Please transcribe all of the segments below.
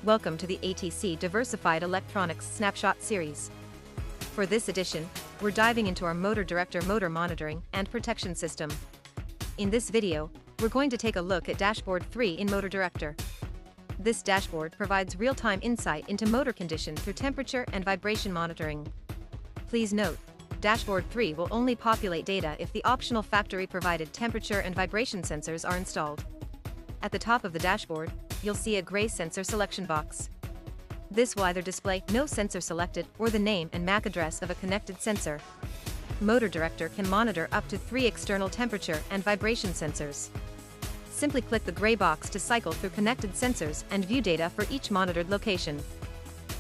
Welcome to the ATC Diversified Electronics Snapshot series. For this edition, we're diving into our Motor Director motor monitoring and protection system. In this video, we're going to take a look at Dashboard 3 in Motor Director. This dashboard provides real-time insight into motor condition through temperature and vibration monitoring. Please note, Dashboard 3 will only populate data if the optional factory-provided temperature and vibration sensors are installed. At the top of the dashboard, you'll see a gray sensor selection box. This will either display no sensor selected or the name and MAC address of a connected sensor. Motor Director can monitor up to 3 external temperature and vibration sensors. Simply click the gray box to cycle through connected sensors and view data for each monitored location.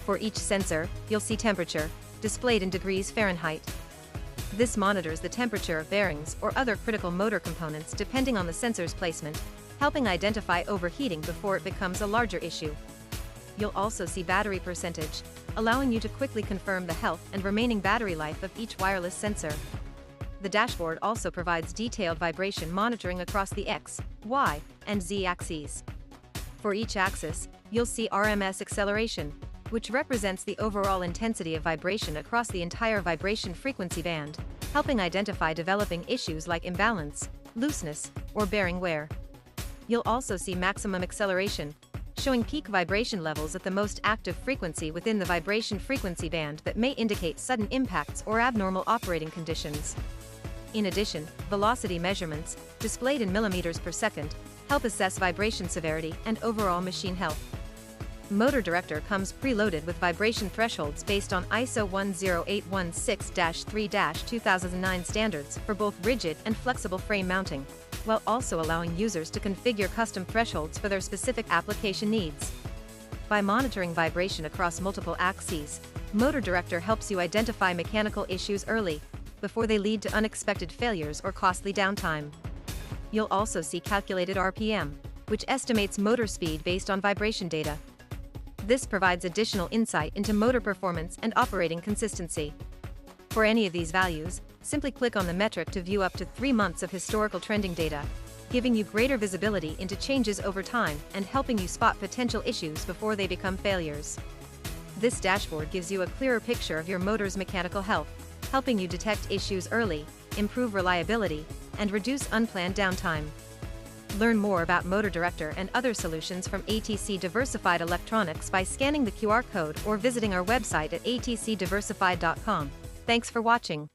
For each sensor, you'll see temperature, displayed in degrees Fahrenheit. This monitors the temperature of bearings or other critical motor components depending on the sensor's placement, helping identify overheating before it becomes a larger issue. You'll also see battery percentage, allowing you to quickly confirm the health and remaining battery life of each wireless sensor. The dashboard also provides detailed vibration monitoring across the X, Y, and Z axes. For each axis, you'll see RMS acceleration, which represents the overall intensity of vibration across the entire vibration frequency band, helping identify developing issues like imbalance, looseness, or bearing wear. You'll also see maximum acceleration, showing peak vibration levels at the most active frequency within the vibration frequency band that may indicate sudden impacts or abnormal operating conditions. In addition, velocity measurements, displayed in millimeters per second, help assess vibration severity and overall machine health. Motor Director comes preloaded with vibration thresholds based on ISO 10816-3-2009 standards for both rigid and flexible frame mounting, while also allowing users to configure custom thresholds for their specific application needs. By monitoring vibration across multiple axes, Motor Director helps you identify mechanical issues early, before they lead to unexpected failures or costly downtime. You'll also see calculated RPM, which estimates motor speed based on vibration data. This provides additional insight into motor performance and operating consistency. For any of these values, simply click on the metric to view up to 3 months of historical trending data, giving you greater visibility into changes over time and helping you spot potential issues before they become failures. This dashboard gives you a clearer picture of your motor's mechanical health, helping you detect issues early, improve reliability, and reduce unplanned downtime. Learn more about Motor Director and other solutions from ATC Diversified Electronics by scanning the QR code or visiting our website at atcdiversified.com. Thanks for watching.